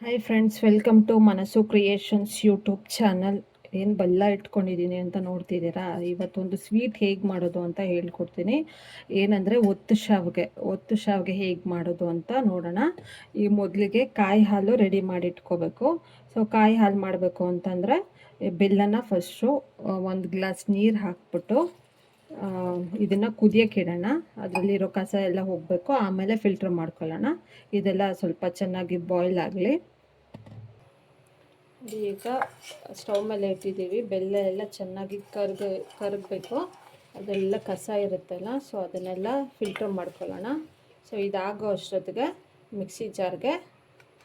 Hi friends, welcome to ಮನಸ್ಸು creations YouTube channel. ಏನು ಬೆಲ್ಲ ಇಟ್ಕೊಂಡಿದ್ದೀನಿ ಅಂತ ನೋಡ್ತಿದ್ದೀರಾ? ಇವತ್ತೊಂದು ಸ್ವೀಟ್ ಹೇಗೆ ಮಾಡೋದು ಅಂತ ಹೇಳ್ಕೊಡ್ತೀನಿ. ಏನಂದರೆ ಒತ್ತು ಶಾವಿಗೆ ಹೇಗೆ ಮಾಡೋದು ಅಂತ ನೋಡೋಣ. ಈ ಮೊದಲಿಗೆ ಕಾಯಿ ಹಾಲು ರೆಡಿ ಮಾಡಿ ಇಟ್ಕೋಬೇಕು. ಸೊ ಕಾಯಿ ಹಾಲು ಮಾಡಬೇಕು ಅಂತಂದರೆ ಬೆಲ್ಲನ ಫಸ್ಟು ಒಂದು ಗ್ಲಾಸ್ ನೀರು ಹಾಕ್ಬಿಟ್ಟು ಇದನ್ನು ಕುದಿಯೋಕೆ ಇಡೋಣ. ಅದರಲ್ಲಿರೋ ಕಸ ಎಲ್ಲ ಹೋಗಬೇಕು. ಆಮೇಲೆ ಫಿಲ್ಟ್ರ್ ಮಾಡ್ಕೊಳ್ಳೋಣ. ಇದೆಲ್ಲ ಸ್ವಲ್ಪ ಚೆನ್ನಾಗಿ ಬಾಯ್ಲ್ ಆಗಲಿ. ಈಗ ಸ್ಟವ್ ಮೇಲೆ ಇಟ್ಟಿದ್ದೀವಿ. ಬೆಲ್ಲ ಎಲ್ಲ ಚೆನ್ನಾಗಿ ಕರಗಬೇಕು. ಅದೆಲ್ಲ ಕಸ ಇರುತ್ತಲ್ಲ, ಸೊ ಅದನ್ನೆಲ್ಲ ಫಿಲ್ಟರ್ ಮಾಡ್ಕೊಳ್ಳೋಣ. ಸೊ ಇದಾಗೋ ಅಷ್ಟೊತ್ತಿಗೆ ಮಿಕ್ಸಿ ಜಾರ್ಗೆ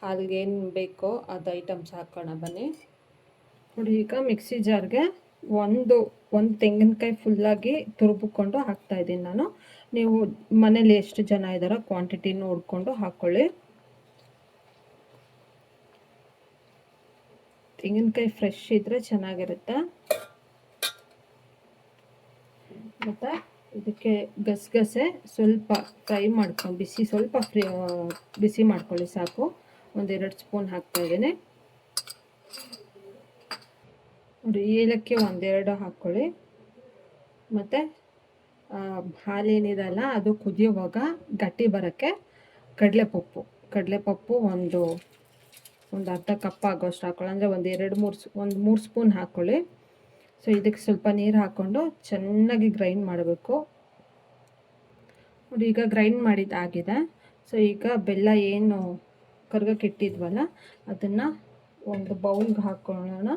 ಹಾಲಿಗೆ ಏನು ಬೇಕೋ ಅದು ಐಟಮ್ಸ್ ಹಾಕೋಣ ಬನ್ನಿ. ನೋಡಿ, ಈಗ ಮಿಕ್ಸಿ ಜಾರ್ಗೆ ಒಂದು ತೆಂಗಿನಕಾಯಿ ಫುಲ್ಲಾಗಿ ತುರುಬಿಕೊಂಡು ಹಾಕ್ತಾಯಿದ್ದೀನಿ ನಾನು. ನೀವು ಮನೇಲಿ ಎಷ್ಟು ಜನ ಇದ್ದಾರೋ ಕ್ವಾಂಟಿಟಿ ನೋಡಿಕೊಂಡು ಹಾಕ್ಕೊಳ್ಳಿ. ತೆಂಗಿನಕಾಯಿ ಫ್ರೆಶ್ ಇದ್ದರೆ ಚೆನ್ನಾಗಿರುತ್ತೆ. ಮತ್ತು ಇದಕ್ಕೆ ಗಸಗಸೆ ಸ್ವಲ್ಪ ಫ್ರೈ ಮಾಡ್ಕೊಂಡು ಸ್ವಲ್ಪ ಬಿಸಿ ಮಾಡ್ಕೊಳ್ಳಿ ಸಾಕು. 1-2 ಸ್ಪೂನ್ ಹಾಕ್ತಾಯಿದ್ದೀನಿ. ನೋಡಿ, ಏಲಕ್ಕಿ 1-2 ಹಾಕ್ಕೊಳ್ಳಿ. ಮತ್ತು ಹಾಲೇನಿದೆಲ್ಲ ಅದು ಕುದಿಯುವಾಗ ಗಟ್ಟಿ ಬರೋಕ್ಕೆ ಕಡಲೆಪಪ್ಪು ಒಂದು ಅರ್ಧ ಕಪ್ ಆಗೋಷ್ಟು ಹಾಕ್ಕೊಳ್ಳಿ. ಅಂದರೆ 1-3 ಸ್ಪೂನ್ ಹಾಕ್ಕೊಳ್ಳಿ. ಸೊ ಇದಕ್ಕೆ ಸ್ವಲ್ಪ ನೀರು ಹಾಕ್ಕೊಂಡು ಚೆನ್ನಾಗಿ ಗ್ರೈಂಡ್ ಮಾಡಬೇಕು. ನೋಡಿ, ಈಗ ಗ್ರೈಂಡ್ ಮಾಡಿದ್ದಾಗಿದೆ. ಸೊ ಈಗ ಬೆಲ್ಲ ಏನು ಕರ್ಗಕ್ಕೆ ಇಟ್ಟಿದ್ವಲ್ಲ ಅದನ್ನು ಒಂದು ಬೌಲ್ಗೆ ಹಾಕ್ಕೊಳ್ಳೋಣ.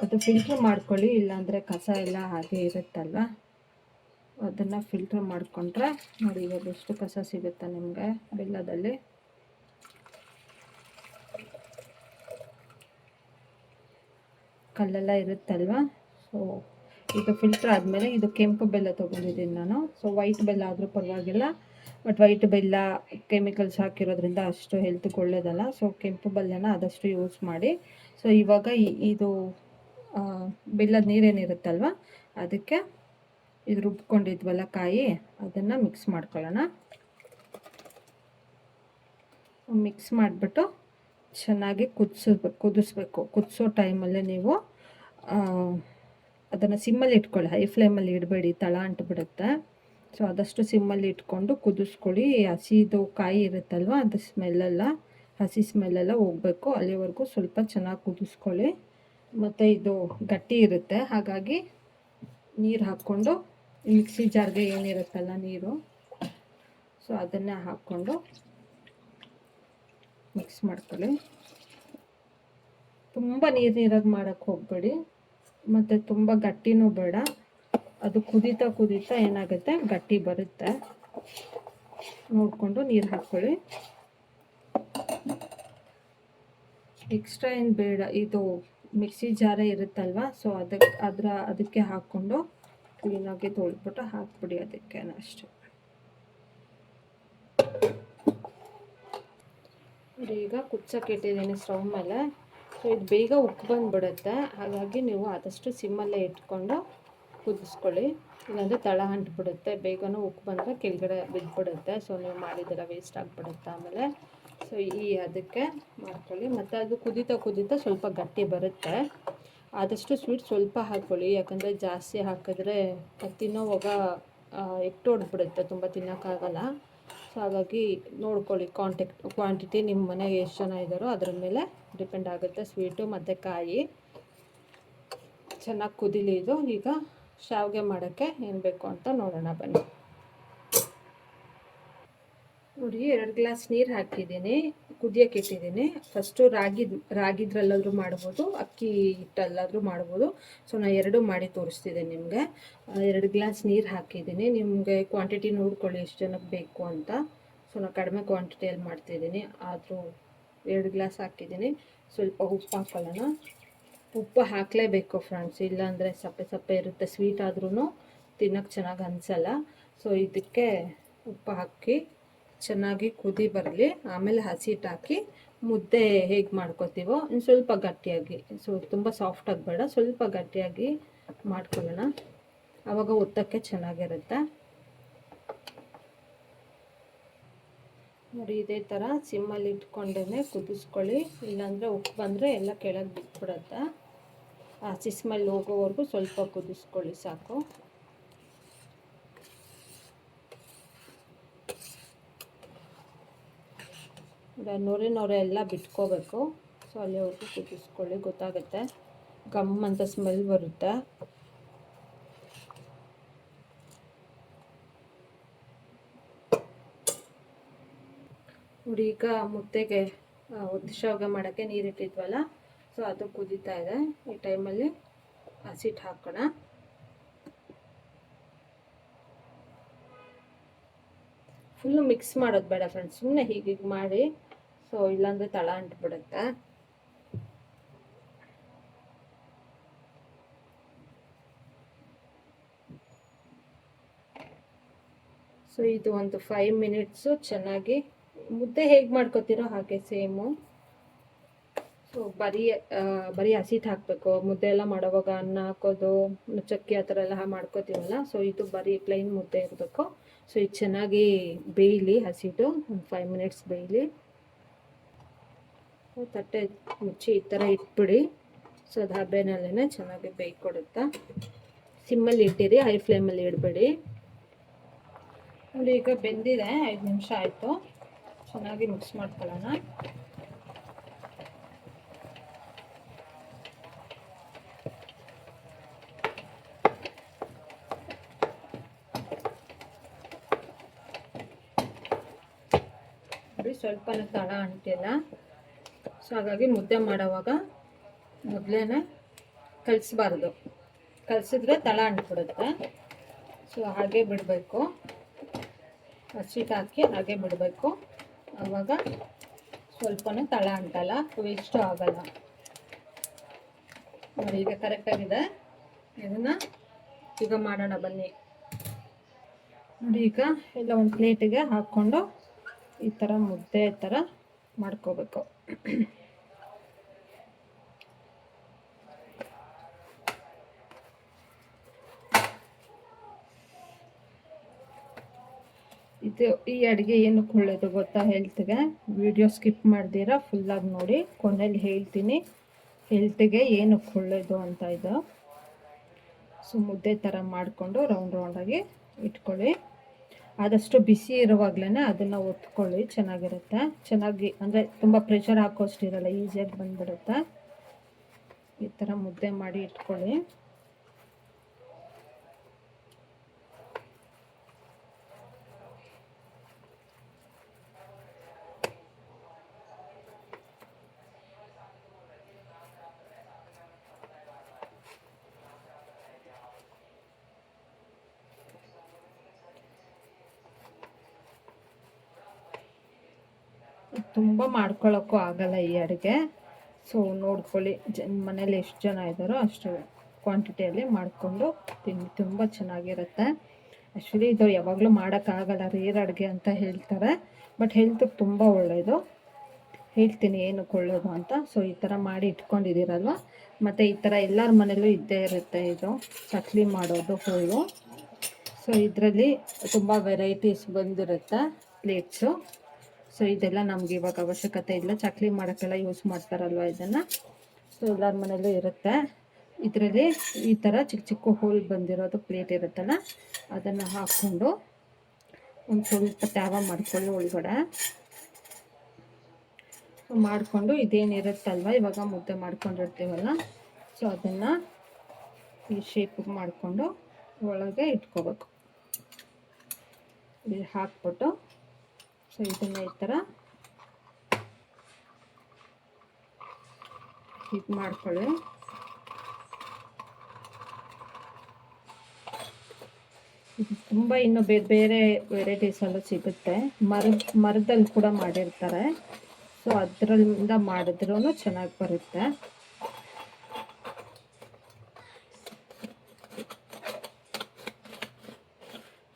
ಅದು ಫಿಲ್ಟ್ರ್ ಮಾಡ್ಕೊಳ್ಳಿ, ಇಲ್ಲಾಂದರೆ ಕಸ ಎಲ್ಲ ಹಾಗೆ ಇರುತ್ತಲ್ವ, ಅದನ್ನು ಫಿಲ್ಟ್ರ್ ಮಾಡಿಕೊಂಡ್ರೆ ನೋಡಿ ಇವಾಗ ಎಷ್ಟು ಕಸ ಸಿಗುತ್ತೆ ನಿಮಗೆ ಬೆಲ್ಲದಲ್ಲಿ. ಕಲ್ಲೆಲ್ಲ ಇರುತ್ತಲ್ವ. ಸೊ ಈಗ ಫಿಲ್ಟ್ರ್ ಆದಮೇಲೆ ಇದು ಕೆಂಪು ಬೆಲ್ಲ ತೊಗೊಂಡಿದ್ದೀನಿ ನಾನು. ಸೊ ವೈಟ್ ಬೆಲ್ಲ ಆದರೂ ಪರವಾಗಿಲ್ಲ, ಬಟ್ ವೈಟ್ ಬೆಲ್ಲ ಕೆಮಿಕಲ್ಸ್ ಹಾಕಿರೋದ್ರಿಂದ ಅಷ್ಟು ಹೆಲ್ತ್ಗೆ ಒಳ್ಳೆಯದಲ್ಲ. ಸೊ ಕೆಂಪು ಬೆಲ್ಲನ ಆದಷ್ಟು ಯೂಸ್ ಮಾಡಿ. ಸೊ ಇವಾಗ ಇದು ಬೆಲ್ಲದ ನೀರೇನಿರುತ್ತಲ್ವ ಅದಕ್ಕೆ ಇದು ರುಬ್ಕೊಂಡಿದ್ವಲ್ಲ ಕಾಯಿ, ಅದನ್ನು ಮಿಕ್ಸ್ ಮಾಡ್ಕೊಳ್ಳೋಣ. ಮಿಕ್ಸ್ ಮಾಡಿಬಿಟ್ಟು ಚೆನ್ನಾಗಿ ಕುದಿಸ್ಬೇಕು. ಕುದಿಸೋ ಟೈಮಲ್ಲೇ ನೀವು ಅದನ್ನು ಸಿಮ್ಮಲ್ಲಿ ಇಟ್ಕೊಳ್ಳಿ, ಹೈ ಫ್ಲೇಮಲ್ಲಿ ಇಡಬೇಡಿ, ತಳ ಅಂಟ್ಬಿಡುತ್ತೆ. ಸೊ ಆದಷ್ಟು ಸಿಮ್ಮಲ್ಲಿ ಇಟ್ಕೊಂಡು ಕುದಿಸ್ಕೊಳ್ಳಿ. ಹಸಿದು ಕಾಯಿ ಇರುತ್ತಲ್ವ, ಅದು ಹಸಿ ಸ್ಮೆಲ್ಲೆಲ್ಲ ಹೋಗಬೇಕು. ಅಲ್ಲಿವರೆಗೂ ಸ್ವಲ್ಪ ಚೆನ್ನಾಗಿ ಕುದಿಸ್ಕೊಳ್ಳಿ. ಮತ್ತು ಇದು ಗಟ್ಟಿ ಇರುತ್ತೆ, ಹಾಗಾಗಿ ನೀರು ಹಾಕ್ಕೊಂಡು ಮಿಕ್ಸಿ ಜಾರ್ಗೆ ಏನಿರುತ್ತಲ್ಲ ನೀರು, ಸೊ ಅದನ್ನೇ ಹಾಕ್ಕೊಂಡು ಮಿಕ್ಸ್ ಮಾಡ್ಕೊಳ್ಳಿ. ತುಂಬ ನೀರಾಗಿ ಮಾಡೋಕ್ಕೆ ಹೋಗಬೇಡಿ, ಮತ್ತು ತುಂಬ ಗಟ್ಟಿನೂ ಬೇಡ. ಅದು ಕುದೀತಾ ಏನಾಗುತ್ತೆ, ಗಟ್ಟಿ ಬರುತ್ತೆ. ನೋಡಿಕೊಂಡು ನೀರು ಹಾಕ್ಕೊಳ್ಳಿ. ಎಕ್ಸ್ಟ್ರಾ ಏನು ಬೇಡ, ಇದು ಮಿಕ್ಸಿ ಜಾರೇ ಇರುತ್ತಲ್ವ, ಸೊ ಅದಕ್ಕೆ ಹಾಕ್ಕೊಂಡು ಕ್ಲೀನಾಗಿ ತೊಳೆದ್ಬಿಟ್ಟು ಹಾಕ್ಬಿಡಿ ಅದಕ್ಕೆ ಅಷ್ಟೇ. ಈಗ ಕುಚ್ಚಕ್ಕೆ ಇಟ್ಟಿದ್ದೀನಿ ಸ್ಟವ್ ಮೇಲೆ. ಸೊ ಇದು ಬೇಗ ಉಪ್ಪು ಬಂದುಬಿಡುತ್ತೆ, ಹಾಗಾಗಿ ನೀವು ಆದಷ್ಟು ಸಿಮ್ಮಲ್ಲೇ ಇಟ್ಕೊಂಡು ಕುದಿಸ್ಕೊಳ್ಳಿ. ಇಲ್ಲಾಂದರೆ ತಳ ಅಂಟ್ಬಿಡುತ್ತೆ. ಬೇಗನೂ ಉಪ್ಪು ಬಂದರೆ ಕೆಳಗಡೆ ಬಿದ್ದುಬಿಡುತ್ತೆ. ಸೊ ನೀವು ಮಾಡಿದ್ದೀರ ವೇಸ್ಟ್ ಆಗಿಬಿಡುತ್ತೆ ಆಮೇಲೆ. ಸೊ ಅದಕ್ಕೆ ಮಾಡ್ಕೊಳ್ಳಿ. ಮತ್ತು ಅದು ಕುದೀತಾ ಸ್ವಲ್ಪ ಗಟ್ಟಿ ಬರುತ್ತೆ. ಆದಷ್ಟು ಸ್ವೀಟ್ ಸ್ವಲ್ಪ ಹಾಕ್ಕೊಳ್ಳಿ, ಯಾಕಂದರೆ ಜಾಸ್ತಿ ಹಾಕಿದ್ರೆ ತಿನ್ನೋವಾಗ ಹೊಡೆದ್ಬಿಡುತ್ತೆ, ತುಂಬ ತಿನ್ನೋಕ್ಕಾಗಲ್ಲ. ಸೊ ಹಾಗಾಗಿ ನೋಡ್ಕೊಳ್ಳಿ, ಕ್ವಾಂಟಿಟಿ ನಿಮ್ಮ ಮನೆಗೆ ಎಷ್ಟು ಜನ ಇದ್ದಾರೋ ಅದ್ರ ಮೇಲೆ ಡಿಪೆಂಡ್ ಆಗುತ್ತೆ ಸ್ವೀಟು. ಮತ್ತು ಕಾಯಿ ಚೆನ್ನಾಗಿ ಕುದೀಲಿ. ಇದು ಈಗ ಶಾವಿಗೆ ಮಾಡೋಕ್ಕೆ ಏನು ಬೇಕು ಅಂತ ನೋಡೋಣ ಬನ್ನಿ. ನೋಡಿ, 2 ಗ್ಲಾಸ್ ನೀರು ಹಾಕಿದ್ದೀನಿ, ಕುದಿಯೋಕೆ ಇಟ್ಟಿದ್ದೀನಿ. ಫಸ್ಟು ರಾಗಿದ್ರಲ್ಲಾದರೂ ಮಾಡ್ಬೋದು, ಅಕ್ಕಿ ಹಿಟ್ಟಲ್ಲಾದರೂ ಮಾಡ್ಬೋದು. ಸೊ ನಾನು 2 ಮಾಡಿ ತೋರಿಸ್ತಿದ್ದೀನಿ ನಿಮಗೆ. 2 ಗ್ಲಾಸ್ ನೀರು ಹಾಕಿದ್ದೀನಿ. ನಿಮಗೆ ಕ್ವಾಂಟಿಟಿ ನೋಡ್ಕೊಳ್ಳಿ ಎಷ್ಟು ಜನಕ್ಕೆ ಬೇಕು ಅಂತ. ಸೊ ನಾನು ಕಡಿಮೆ ಕ್ವಾಂಟಿಟಿಯಲ್ಲಿ ಮಾಡ್ತಿದ್ದೀನಿ, ಆದರೂ 2 ಗ್ಲಾಸ್ ಹಾಕಿದ್ದೀನಿ. ಸ್ವಲ್ಪ ಉಪ್ಪು ಹಾಕೊಳ್ಳೋಣ. ಉಪ್ಪು ಹಾಕಲೇಬೇಕು ಫ್ರೆಂಡ್ಸ್, ಇಲ್ಲಾಂದರೆ ಸಪ್ಪೆ ಇರುತ್ತೆ. ಸ್ವೀಟ್ ಆದ್ರೂ ತಿನ್ನೋಕ್ಕೆ ಚೆನ್ನಾಗಿ ಅನಿಸಲ್ಲ. ಸೊ ಇದಕ್ಕೆ ಉಪ್ಪು ಹಾಕಿ ಚೆನ್ನಾಗಿ ಕುದಿ ಬರಲಿ. ಆಮೇಲೆ ಹಸಿಟ್ಟು ಹಾಕಿ ಮುದ್ದೆ ಹೇಗೆ ಮಾಡ್ಕೊತೀವೋ ಇನ್ನು ಸ್ವಲ್ಪ ಗಟ್ಟಿಯಾಗಿ, ಸೊ ತುಂಬ ಸಾಫ್ಟಾಗಿ ಬೇಡ, ಸ್ವಲ್ಪ ಗಟ್ಟಿಯಾಗಿ ಮಾಡ್ಕೊಳ್ಳೋಣ. ಆವಾಗ ಒತ್ತಕ್ಕೆ ಚೆನ್ನಾಗಿರುತ್ತೆ. ನೋಡಿ ಇದೇ ಥರ ಸಿಮ್ಮಲ್ಲಿ ಇಟ್ಕೊಂಡೇ ಕುದಿಸ್ಕೊಳ್ಳಿ, ಇಲ್ಲಾಂದರೆ ಉಪ್ಪು ಬಂದರೆ ಎಲ್ಲ ಕೆಳಗೆ ಬಿಟ್ಬಿಡುತ್ತೆ. ಆ ಹಸಿ ಸ್ಮೆಲ್ ಹೋಗೋವರೆಗೂ ಸ್ವಲ್ಪ ಕುದಿಸ್ಕೊಳ್ಳಿ ಸಾಕು. ನೊರೆ ಎಲ್ಲ ಬಿಟ್ಕೋಬೇಕು. ಸೊ ಅಲ್ಲಿವರೆಗೂ ಕುದಿಸ್ಕೊಳ್ಳಿ, ಗೊತ್ತಾಗುತ್ತೆ, ಗಮ್ ಅಂತ ಸ್ಮೆಲ್ ಬರುತ್ತೆ. ನೋಡಿ ಈಗ ಮುದ್ದೆಗೆ ಉದ್ದ ಶಾವಿಗೆ ಮಾಡೋಕ್ಕೆ ನೀರಿಟ್ಟಿದ್ವಲ್ಲ, ಸೊ ಅದು ಕುದೀತಾ ಇದೆ. ಈ ಟೈಮಲ್ಲಿ ಹಸಿಟ್ಟು ಹಾಕೋಣ. ಫುಲ್ಲು ಮಿಕ್ಸ್ ಮಾಡೋದು ಬೇಡ ಫ್ರೆಂಡ್ಸ್, ಸುಮ್ಮನೆ ಹೀಗೆ ಮಾಡಿ, ಸೊ ಇಲ್ಲಾಂದರೆ ತಳ ಅಂಟ್ಬಿಡುತ್ತೆ. ಸೊ ಇದು ಒಂದು 5 ಮಿನಿಟ್ಸು ಚೆನ್ನಾಗಿ ಮುದ್ದೆ ಹೇಗೆ ಮಾಡ್ಕೋತೀರೋ ಹಾಗೆ ಸೇಮು. ಸೊ ಬರೀ ಹಸಿಟ್ಟು ಹಾಕಬೇಕು. ಮುದ್ದೆ ಎಲ್ಲ ಮಾಡೋವಾಗ ಅನ್ನ ಹಾಕೋದು, ಚಕ್ಕಿ ಆ ಥರ ಎಲ್ಲ ಮಾಡ್ಕೋತೀವಲ್ಲ, ಸೊ ಇದು ಬರೀ ಪ್ಲೈನ್ ಮುದ್ದೆ ಇರಬೇಕು. ಸೊ ಇದು ಚೆನ್ನಾಗಿ ಬೇಯಲಿ, ಹಸಿಟ್ಟು ಒಂದು 5 ಮಿನಿಟ್ಸ್ ಬೇಯಲಿ. ತಟ್ಟೆ ಮುಚ್ಚಿ ಈ ಥರ ಇಟ್ಬಿಡಿ. ಸೊ ಅದು ಹಬೆನಲ್ಲೇ ಚೆನ್ನಾಗಿ ಬೇಯ್ಕೊಡುತ್ತಾ. ಸಿಮ್ಮಲ್ಲಿ ಇಟ್ಟಿರಿ, ಹೈ ಫ್ಲೇಮಲ್ಲಿ ಇಡಬೇಡಿ. ನೋಡಿ ಈಗ ಬೆಂದಿದೆ, 5 ನಿಮಿಷ ಆಯಿತು. ಚೆನ್ನಾಗಿ ಮಿಕ್ಸ್ ಮಾಡ್ಕೊಳ್ಳೋಣ. ಸ್ವಲ್ಪ ತಳ ಅಂಟಿಲ್ಲ, ಸೊ ಹಾಗಾಗಿ ಮುದ್ದೆ ಮಾಡೋವಾಗ ಮೊದಲೇ ಕಲಿಸ್ಬಾರ್ದು, ಕಲಿಸಿದ್ರೆ ತಳ ಅಂಟ್ಬಿಡುತ್ತೆ. ಸೊ ಹಾಗೆ ಬಿಡಬೇಕು, ಹಸಿಟ್ಟು ಹಾಕಿ ಹಾಗೆ ಬಿಡಬೇಕು. ಆವಾಗ ಸ್ವಲ್ಪನೂ ತಳ ಅಂಟಲ್ಲ, ವೇಸ್ಟು ಆಗಲ್ಲ. ನೋಡಿ ಈಗ ಕರೆಕ್ಟಾಗಿದೆ. ಇದನ್ನು ಈಗ ಮಾಡೋಣ ಬನ್ನಿ. ನೋಡಿ ಈಗ ಎಲ್ಲ ಒಂದು ಪ್ಲೇಟಿಗೆ ಹಾಕ್ಕೊಂಡು ಈ ಥರ ಮುದ್ದೆ ಥರ ಮಾಡ್ಕೋಬೇಕು. ಈ ಅಡುಗೆ ಏನಕ್ಕೆ ಒಳ್ಳೆಯದು ಗೊತ್ತಾ ಹೆಲ್ತ್ಗೆ? ವಿಡಿಯೋ ಸ್ಕಿಪ್ ಮಾಡ್ದಿರಾ ಫುಲ್ಲಾಗಿ ನೋಡಿ, ಕೊನೆಯಲ್ಲಿ ಹೇಳ್ತೀನಿ ಹೆಲ್ತ್ಗೆ ಏನಕ್ಕೆ ಒಳ್ಳೆಯದು ಅಂತ. ಇದು ಸೊ ಮುದ್ದೆ ಥರ ಮಾಡಿಕೊಂಡು ರೌಂಡಾಗಿ ಇಟ್ಕೊಳ್ಳಿ. ಆದಷ್ಟು ಬಿಸಿ ಇರುವಾಗಲೇ ಅದನ್ನು ಒತ್ಕೊಳ್ಳಿ, ಚೆನ್ನಾಗಿರುತ್ತೆ. ಚೆನ್ನಾಗಿ ಅಂದರೆ ತುಂಬ ಪ್ರೆಷರ್ ಹಾಕೋಷ್ಟಿರಲ್ಲ, ಈಸಿಯಾಗಿ ಬಂದುಬಿಡುತ್ತೆ. ಈ ಥರ ಮುದ್ದೆ ಮಾಡಿ ಇಟ್ಕೊಳ್ಳಿ. ತುಂಬ ಮಾಡ್ಕೊಳ್ಳೋಕ್ಕೂ ಆಗಲ್ಲ ಈ ಅಡುಗೆ. ಸೊ ನೋಡ್ಕೊಳ್ಳಿ, ಮನೇಲಿ ಎಷ್ಟು ಜನ ಇದ್ದಾರೋ ಅಷ್ಟು ಕ್ವಾಂಟಿಟಿಯಲ್ಲಿ ಮಾಡಿಕೊಂಡು ತಿನ್ನಿ, ತುಂಬ ಚೆನ್ನಾಗಿರುತ್ತೆ. ಆ್ಯಕ್ಚುಲಿ ಇದು ಯಾವಾಗಲೂ ಮಾಡೋಕ್ಕಾಗಲ್ಲ, ರೇರ್ ಅಡುಗೆ ಅಂತ ಹೇಳ್ತಾರೆ, ಬಟ್ ಹೆಲ್ತಿಗೆ ತುಂಬ ಒಳ್ಳೆಯದು. ಹೇಳ್ತೀನಿ ಏನಕ್ಕೆ ಒಳ್ಳೆಯದು ಅಂತ. ಸೊ ಈ ಥರ ಮಾಡಿ ಇಟ್ಕೊಂಡಿದ್ದೀರಲ್ವ, ಮತ್ತು ಈ ಥರ ಎಲ್ಲರ ಮನೇಲೂ ಇದ್ದೇ ಇರುತ್ತೆ ಇದು ಚಕ್ಲಿ ಮಾಡೋದು ಹೋಳು. ಸೊ ಇದರಲ್ಲಿ ತುಂಬ ವೆರೈಟೀಸ್ ಬಂದಿರುತ್ತೆ ಪ್ಲೇಟ್ಸು. ಸೊ ಇದೆಲ್ಲ ನಮ್ಗೆ ಇವಾಗ ಅವಶ್ಯಕತೆ ಇಲ್ಲ, ಚಕ್ಲಿ ಮಾಡೋಕ್ಕೆಲ್ಲ ಯೂಸ್ ಮಾಡ್ತಾರಲ್ವ ಇದನ್ನು. ಸೊ ಎಲ್ಲರ ಮನೇಲೂ ಇರುತ್ತೆ. ಇದರಲ್ಲಿ ಈ ಥರ ಚಿಕ್ಕ ಚಿಕ್ಕ ಹೋಲ್ ಬಂದಿರೋದು ಪ್ಲೇಟ್ ಇರುತ್ತಲ್ಲ, ಅದನ್ನು ಹಾಕ್ಕೊಂಡು ಒಂದು ಸ್ವಲ್ಪ ತ್ಯಾವ ಮಾಡ್ಕೊಳ್ಳಿ ಒಳಗಡೆ. ಮಾಡಿಕೊಂಡು ಇದೇನಿರುತ್ತಲ್ವ ಇವಾಗ ಮುದ್ದೆ ಮಾಡ್ಕೊಂಡಿರ್ತೀವಲ್ಲ, ಸೊ ಅದನ್ನು ಈ ಶೇಪಿಗೆ ಮಾಡಿಕೊಂಡು ಒಳಗೆ ಇಟ್ಕೋಬೇಕು. ಇಲ್ಲಿ ಹಾಕ್ಬಿಟ್ಟು ಸೊ ಇದನ್ನು ಈ ಥರ ಹೀಗೆ ಮಾಡ್ಕೊಳ್ಳಿ. ಇದು ತುಂಬ ಇನ್ನು ಬೇರೆ ಬೇರೆ ವೆರೈಟೀಸಲ್ಲೂ ಸಿಗುತ್ತೆ, ಮರದಲ್ಲಿ ಕೂಡ ಮಾಡಿರ್ತಾರೆ. ಸೊ ಅದರಿಂದ ಮಾಡಿದ್ರೂ ಚೆನ್ನಾಗಿ ಬರುತ್ತೆ.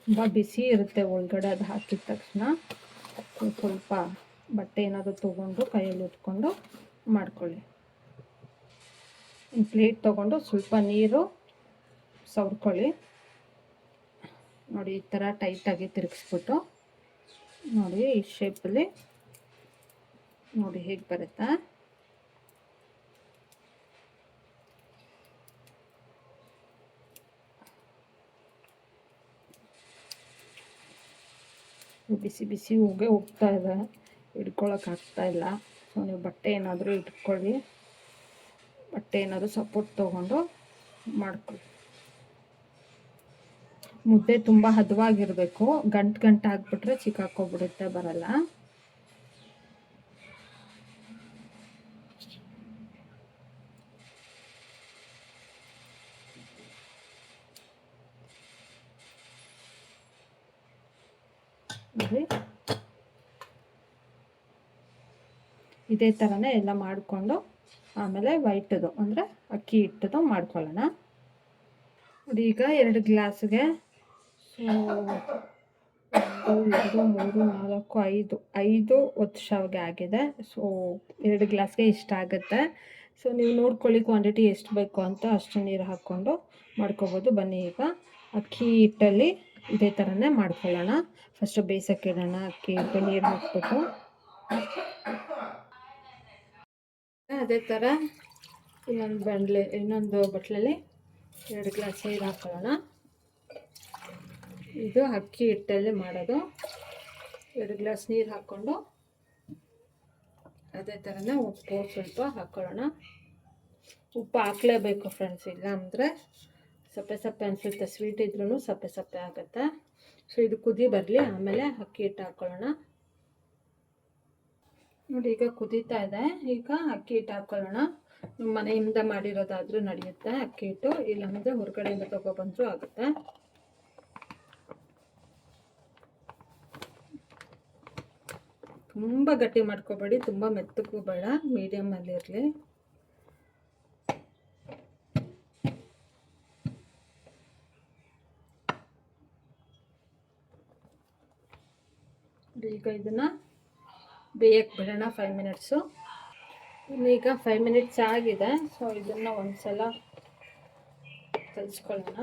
ತುಂಬ ಬಿಸಿ ಇರುತ್ತೆ ಒಳಗಡೆ, ಅದು ಹಾಕಿದ ತಕ್ಷಣ ಸ್ವಲ್ಪ ಬಟ್ಟೆ ಏನಾದರೂ ತೊಗೊಂಡು ಕೈಯಲ್ಲಿ ಇಟ್ಕೊಂಡು ಮಾಡ್ಕೊಳ್ಳಿ. ಪ್ಲೇಟ್ ತೊಗೊಂಡು ಸ್ವಲ್ಪ ನೀರು ಸವರ್ಕೊಳ್ಳಿ. ನೋಡಿ ಈ ಥರ ಟೈಟಾಗಿ ತಿರುಗಿಸ್ಬಿಟ್ಟು ನೋಡಿ ಈ ಶೇಪಲ್ಲಿ ನೋಡಿ ಹೇಗೆ ಬರುತ್ತಾ. ಬಿಸಿ ಬಿಸಿ ಹೋಗ್ತಾ ಇದೆ, ಹಿಡ್ಕೊಳಕ್ಕಾಗ್ತಾ ಇಲ್ಲ. ಸೊ ನೀವು ಬಟ್ಟೆ ಏನಾದರೂ ಇಟ್ಕೊಳ್ಳಿ, ಬಟ್ಟೆ ಏನಾದರೂ ಸಪೋರ್ಟ್ ತೊಗೊಂಡು ಮಾಡ್ಕೊಳ್ಳಿ. ಮುದ್ದೆ ತುಂಬ ಹದವಾಗಿರಬೇಕು, ಗಂಟು ಹಾಕ್ಬಿಟ್ರೆ ಸಿಕ್ಕಾಕ್ಕೊಬಿಡುತ್ತೆ, ಬರಲ್ಲ. ಇದೇ ಥರನೇ ಎಲ್ಲ ಮಾಡಿಕೊಂಡು ಆಮೇಲೆ ವೈಟದು ಅಂದರೆ ಅಕ್ಕಿ ಹಿಟ್ಟದು ಮಾಡ್ಕೊಳ್ಳೋಣ. ನೋಡಿ ಈಗ 2 ಗ್ಲಾಸ್ಗೆ ಸೊ 1 2 3 4 5 ಒತ್ತು ಶಾವಿಗೆ ಆಗಿದೆ. ಸೊ 2 ಗ್ಲಾಸ್ಗೆ ಇಷ್ಟ ಆಗುತ್ತೆ. ಸೊ ನೀವು ನೋಡ್ಕೊಳ್ಳಿ ಕ್ವಾಂಟಿಟಿ ಎಷ್ಟು ಬೇಕು ಅಂತ, ಅಷ್ಟು ನೀರು ಹಾಕ್ಕೊಂಡು ಮಾಡ್ಕೊಬೋದು. ಬನ್ನಿ ಈಗ ಅಕ್ಕಿ ಹಿಟ್ಟಲ್ಲಿ ಇದೇ ಥರನೇ ಮಾಡ್ಕೊಳ್ಳೋಣ. ಫಸ್ಟು ಬೇಯಿಸೋಕ್ಕೆ ಇಡೋಣ. ಅಕ್ಕಿ ಹಿಟ್ಟು ನೀರು ಹಾಕ್ಬಿಟ್ಟು ಅದೇ ಥರ ಇನ್ನೊಂದು ಬಟ್ಲಲ್ಲಿ 2 ಗ್ಲಾಸ್ ನೀರು ಹಾಕೊಳ್ಳೋಣ. ಇದು ಅಕ್ಕಿ ಹಿಟ್ಟಲ್ಲಿ ಮಾಡೋದು. 2 ಗ್ಲಾಸ್ ನೀರು ಹಾಕ್ಕೊಂಡು ಅದೇ ಥರನೇ ಉಪ್ಪು ಸ್ವಲ್ಪ ಹಾಕ್ಕೊಳ್ಳೋಣ. ಉಪ್ಪು ಹಾಕಲೇಬೇಕು ಫ್ರೆಂಡ್ಸ್, ಇಲ್ಲ ಅಂದರೆ ಸಪ್ಪೆ ಅನಿಸುತ್ತೆ. ಸ್ವೀಟ್ ಇದ್ರೂ ಸಪ್ಪೆ ಆಗುತ್ತೆ. ಸೊ ಇದು ಕುದಿ ಬರಲಿ, ಆಮೇಲೆ ಅಕ್ಕಿ ಹಿಟ್ಟು ಹಾಕ್ಕೊಳ್ಳೋಣ. ನೋಡಿ ಈಗ ಕುದೀತಾ ಇದೆ. ಈಗ ಅಕ್ಕಿ ಹಿಟ್ಟು ಹಾಕ್ಕೊಳ್ಳೋಣ. ಮನೆಯಿಂದ ಮಾಡಿರೋದಾದರೂ ನಡೆಯುತ್ತೆ ಅಕ್ಕಿ ಹಿಟ್ಟು, ಇಲ್ಲಾಂದರೆ ಹೊರಗಡೆಯಿಂದ ತೊಗೊಬಂದರೂ ಆಗುತ್ತೆ. ತುಂಬ ಗಟ್ಟಿ ಮಾಡ್ಕೋಬೇಡಿ, ತುಂಬ ಮೆತ್ತಗೂ ಬೇಡ, ಮೀಡಿಯಮಲ್ಲಿ ಇರಲಿ. ಈಗ ಇದನ್ನು ಬೇಯಕ್ಕೆ ಬಿಡೋಣ 5 ಮಿನಿಟ್ಸು. ಈಗ 5 ಮಿನಿಟ್ಸ್ ಆಗಿದೆ. ಸೊ ಇದನ್ನು ಒಂದ್ಸಲ ಕಲಿಸ್ಕೊಳ್ಳೋಣ.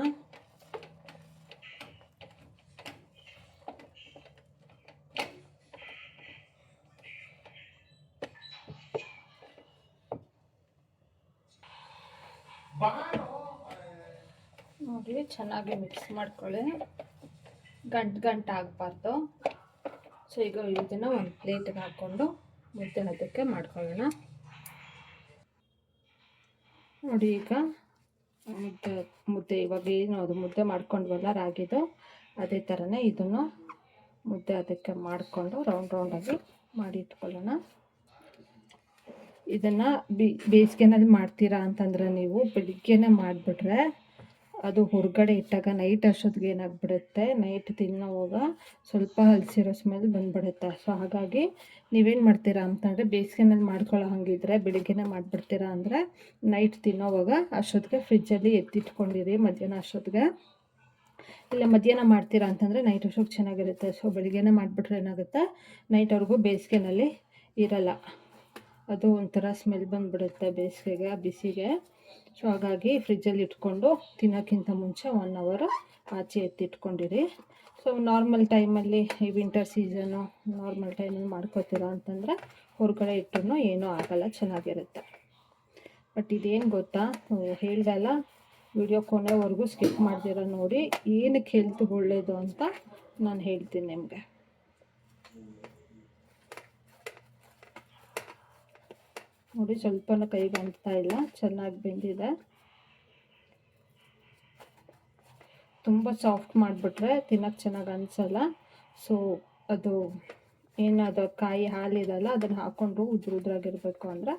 ನೋಡಿ ಚೆನ್ನಾಗಿ ಮಿಕ್ಸ್ ಮಾಡ್ಕೊಳ್ಳಿ, ಗಂಟು ಆಗಬಾರ್ದು. ಸೊ ಈಗ ಇದನ್ನು ಒಂದು ಪ್ಲೇಟಿಗೆ ಹಾಕ್ಕೊಂಡು ಮುದ್ದೆ ಅದಕ್ಕೆ ಮಾಡ್ಕೊಳ್ಳೋಣ. ನೋಡಿ ಈಗ ಮುದ್ದೆ ಇವಾಗ ಏನು ಅದು ಮುದ್ದೆ ಮಾಡ್ಕೊಂಡ್ವಲ್ಲ ರಾಗಿದು, ಅದೇ ಥರನೇ ಇದನ್ನು ಮುದ್ದೆ ಅದಕ್ಕೆ ಮಾಡಿಕೊಂಡು ರೌಂಡಾಗಿ ಮಾಡಿ ಇಟ್ಕೊಳ್ಳೋಣ. ಇದನ್ನು ಬೇಸಿಗೆನಲ್ಲಿ ಮಾಡ್ತೀರಾ ಅಂತಂದರೆ ನೀವು ಬೆಳಿಗ್ಗೆನೇ ಮಾಡಿಬಿಟ್ರೆ ಅದು ಹೊರಗಡೆ ಇಟ್ಟಾಗ ನೈಟ್ ಅಷ್ಟೊತ್ತಿಗೆ ಏನಾಗ್ಬಿಡುತ್ತೆ, ನೈಟ್ ತಿನ್ನೋವಾಗ ಸ್ವಲ್ಪ ಹಲಸಿರೋ ಸ್ಮೆಲ್ ಬಂದುಬಿಡುತ್ತೆ. ಸೊ ಹಾಗಾಗಿ ನೀವೇನು ಮಾಡ್ತೀರಾ ಅಂತಂದರೆ ಬೇಸಿಗೆನಲ್ಲಿ ಮಾಡ್ಕೊಳ್ಳೋ ಹಾಗಿದ್ರೆ ಬೆಳಿಗ್ಗೆನೇ ಮಾಡಿಬಿಡ್ತೀರಾ ಅಂದರೆ ನೈಟ್ ತಿನ್ನೋವಾಗ ಅಷ್ಟೊತ್ತಿಗೆ ಫ್ರಿಜ್ಜಲ್ಲಿ ಎತ್ತಿಟ್ಕೊಂಡಿರಿ ಮಧ್ಯಾಹ್ನ ಅಷ್ಟೊತ್ತಿಗೆ. ಇಲ್ಲ ಮಧ್ಯಾಹ್ನ ಮಾಡ್ತೀರಾ ಅಂತಂದರೆ ನೈಟ್ ಅಷ್ಟೊತ್ತಿಗೆ ಚೆನ್ನಾಗಿರುತ್ತೆ. ಸೊ ಬೆಳಿಗ್ಗೆನೇ ಮಾಡಿಬಿಟ್ರೆ ಏನಾಗುತ್ತೆ, ನೈಟ್ವರೆಗೂ ಬೇಸಿಗೆನಲ್ಲಿ ಇರಲ್ಲ, ಅದು ಒಂಥರ ಸ್ಮೆಲ್ ಬಂದುಬಿಡುತ್ತೆ ಬೇಸಿಗೆಗೆ, ಬಿಸಿಗೆ. ಸೊ ಹಾಗಾಗಿ ಫ್ರಿಜ್ಜಲ್ಲಿ ಇಟ್ಕೊಂಡು ತಿನ್ನೋಕ್ಕಿಂತ ಮುಂಚೆ 1 ಅವರ್ ಆಚೆ ಎತ್ತಿಟ್ಕೊಂಡಿರಿ. ಸೊ ನಾರ್ಮಲ್ ಟೈಮಲ್ಲಿ ಈ ವಿಂಟರ್ ಸೀಸನು ನಾರ್ಮಲ್ ಟೈಮಲ್ಲಿ ಮಾಡ್ಕೋತೀರಾ ಅಂತಂದರೆ ಹೊರಗಡೆ ಇಟ್ಟರು ಏನೂ ಆಗೋಲ್ಲ, ಚೆನ್ನಾಗಿರುತ್ತೆ. ಬಟ್ ಇದೇನು ಗೊತ್ತಾ, ಹೇಳ್ದಲ್ಲ, ವಿಡಿಯೋ ಕೊನೆವರೆಗೂ ಸ್ಕಿಪ್ ಮಾಡ್ದಿರ ನೋಡಿ, ಏನಕ್ಕೆ ಹೆಲ್ತ್ಗೆ ಒಳ್ಳೆಯದು ಅಂತ ನಾನು ಹೇಳ್ತೀನಿ ನಿಮಗೆ. ನೋಡಿ ಸ್ವಲ್ಪನೂ ಕೈಗೆ ಅಂಟ್ತಾ ಇಲ್ಲ, ಚೆನ್ನಾಗಿ ಬೆಂದಿದೆ. ತುಂಬ ಸಾಫ್ಟ್ ಮಾಡಿಬಿಟ್ರೆ ತಿನ್ನೋಕ್ಕೆ ಚೆನ್ನಾಗಿ ಅನಿಸಲ್ಲ. ಸೊ ಅದು ಏನಾದ ಕಾಯಿ ಹಾಲಿದಲ್ಲ ಅದನ್ನು ಹಾಕ್ಕೊಂಡು ಉದ್ರಾಗಿರಬೇಕು ಅಂದರೆ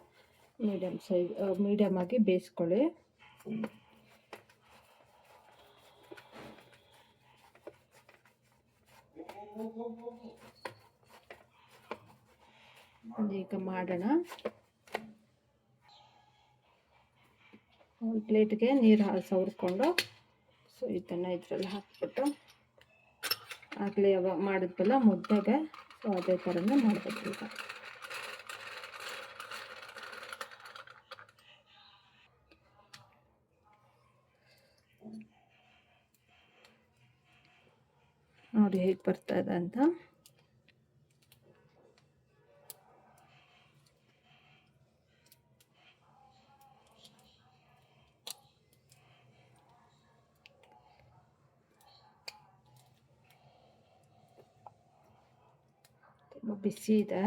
ಮೀಡಿಯಮ್ ಆಗಿ ಬೇಯಿಸ್ಕೊಳ್ಳಿ. ಈಗ ಮಾಡೋಣ. ಒಂದು ಪ್ಲೇಟ್ಗೆ ನೀರು ಸವರ್ಕೊಂಡು ಸೊ ಇದನ್ನು ಇದರಲ್ಲಿ ಹಾಕ್ಬಿಟ್ಟು ಆಗಲೇ ಯಾವಾಗ ಮಾಡಿದ್ವಲ್ಲ ಮುದ್ದೆಗೆ, ಸೊ ಅದೇ ಥರನೇ ಮಾಡಬೇಕು. ಈಗ ನೋಡಿ ಹೇಗೆ ಬರ್ತಾ ಇದೆ ಅಂತ. ಬಿಸಿ ಇದೆ.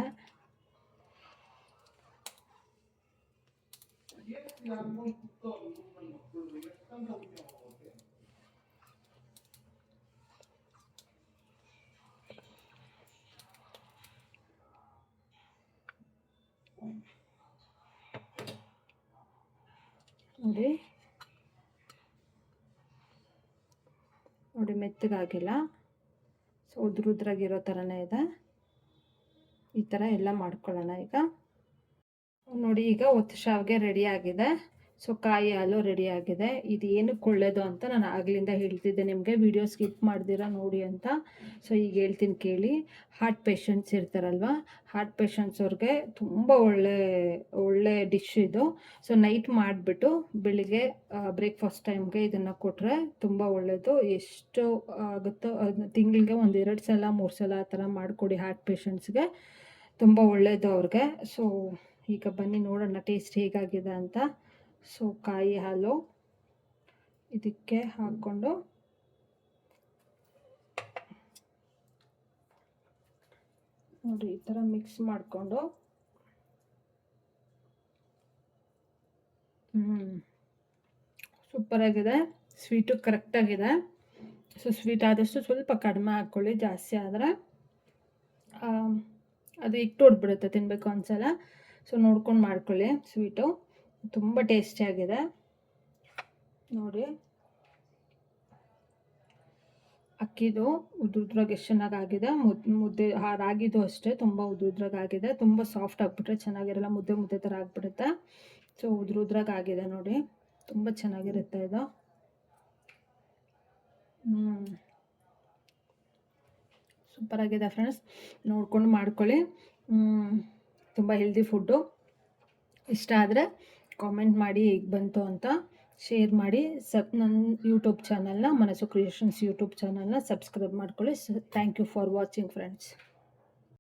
ನೋಡಿ ಮೆತ್ತಗಾಗಿಲ್ಲ, ಸೊ ಉದ್ರುದ್ರಾಗಿರೋ ಥರನೇ ಇದೆ. ಈ ಥರ ಎಲ್ಲ ಮಾಡ್ಕೊಳ್ಳೋಣ. ಈಗ ನೋಡಿ, ಈಗ ಒತ್ತು ಶಾವಿಗೆ ರೆಡಿ ಆಗಿದೆ. ಸೊ ಕಾಯಿ ಹಾಲು ರೆಡಿ ಆಗಿದೆ. ಇದು ಏನಕ್ಕೆ ಒಳ್ಳೇದು ಅಂತ ನಾನು ಆಗ್ಲಿಂದ ಹೇಳ್ತಿದ್ದೆ ನಿಮಗೆ, ವಿಡಿಯೋ ಸ್ಕಿಪ್ ಮಾಡ್ದಿರ ನೋಡಿ ಅಂತ. ಸೊ ಈಗ ಹೇಳ್ತೀನಿ ಕೇಳಿ. ಹಾರ್ಟ್ ಪೇಷಂಟ್ಸ್ ಇರ್ತಾರಲ್ವ, ಹಾರ್ಟ್ ಪೇಷಂಟ್ಸ್ ಅವ್ರಿಗೆ ತುಂಬ ಒಳ್ಳೆ ಡಿಶ್ ಇದು. ಸೊ ನೈಟ್ ಮಾಡಿಬಿಟ್ಟು ಬೆಳಿಗ್ಗೆ ಬ್ರೇಕ್ಫಾಸ್ಟ್ ಟೈಮ್ಗೆ ಇದನ್ನು ಕೊಟ್ಟರೆ ತುಂಬ ಒಳ್ಳೆಯದು. ಎಷ್ಟು ಆಗುತ್ತೋ ತಿಂಗಳಿಗೆ 1-2 ಸಲ 3 ಸಲ ಆ ಥರ ಮಾಡಿಕೊಡಿ ಹಾರ್ಟ್ ಪೇಷಂಟ್ಸ್ಗೆ, ತುಂಬ ಒಳ್ಳೆಯದು ಅವ್ರಿಗೆ. ಸೊ ಈಗ ಬನ್ನಿ ನೋಡೋಣ ಟೇಸ್ಟ್ ಹೇಗಾಗಿದೆ ಅಂತ. ಸೊ ಕಾಯಿ ಹಾಲು ಇದಕ್ಕೆ ಹಾಕ್ಕೊಂಡು ನೋಡಿ ಈ ಥರ ಮಿಕ್ಸ್ ಮಾಡಿಕೊಂಡು ಸೂಪರಾಗಿದೆ. ಸ್ವೀಟು ಕರೆಕ್ಟಾಗಿದೆ. ಸೊ ಸ್ವೀಟ್ ಆದಷ್ಟು ಸ್ವಲ್ಪ ಕಡಿಮೆ ಹಾಕ್ಕೊಳ್ಳಿ, ಜಾಸ್ತಿ ಆದರೆ ಅದು ಇಟ್ಟು ಹೊಡ್ಬಿಡುತ್ತೆ, ತಿನ್ನಬೇಕು ಅನ್ಸಲ್ಲ. ಸೊ ನೋಡ್ಕೊಂಡು ಮಾಡ್ಕೊಳ್ಳಿ. ಸ್ವೀಟು ತುಂಬ ಟೇಸ್ಟಿಯಾಗಿದೆ ನೋಡಿ. ಅಕ್ಕಿದು ಉದ್ರುದ್ರಾಗ ಎಷ್ಟು ಚೆನ್ನಾಗಾಗಿದೆ. ಮುದ್ದೆ ರಾಗಿದು ಅಷ್ಟೇ ತುಂಬ ಉದ್ರುದ್ರಾಗಾಗಿದೆ. ತುಂಬ ಸಾಫ್ಟ್ ಆಗಿಬಿಟ್ರೆ ಚೆನ್ನಾಗಿರಲ್ಲ, ಮುದ್ದೆ ಥರ ಆಗಿಬಿಡುತ್ತೆ. ಸೊ ಉದ್ರುದ್ರಾಗಾಗಿದೆ ನೋಡಿ, ತುಂಬ ಚೆನ್ನಾಗಿರುತ್ತೆ ಇದು. ಸೂಪರಾಗಿದೆ ಫ್ರೆಂಡ್ಸ್, ನೋಡ್ಕೊಂಡು ಮಾಡ್ಕೊಳ್ಳಿ. ತುಂಬ ಹೆಲ್ದಿ ಫುಡ್ಡು. ಇಷ್ಟ ಆದರೆ ಕಾಮೆಂಟ್ ಮಾಡಿ ಹೇಗೆ ಬಂತು ಅಂತ, ಶೇರ್ ಮಾಡಿ. ನನ್ನ ಯೂಟ್ಯೂಬ್ ಚಾನಲ್ನ ಮನಸ್ಸು ಕ್ರಿಯೇಷನ್ಸ್ ಯೂಟ್ಯೂಬ್ ಚಾನಲ್ನ ಸಬ್ಸ್ಕ್ರೈಬ್ ಮಾಡ್ಕೊಳ್ಳಿ. Thank you for watching friends.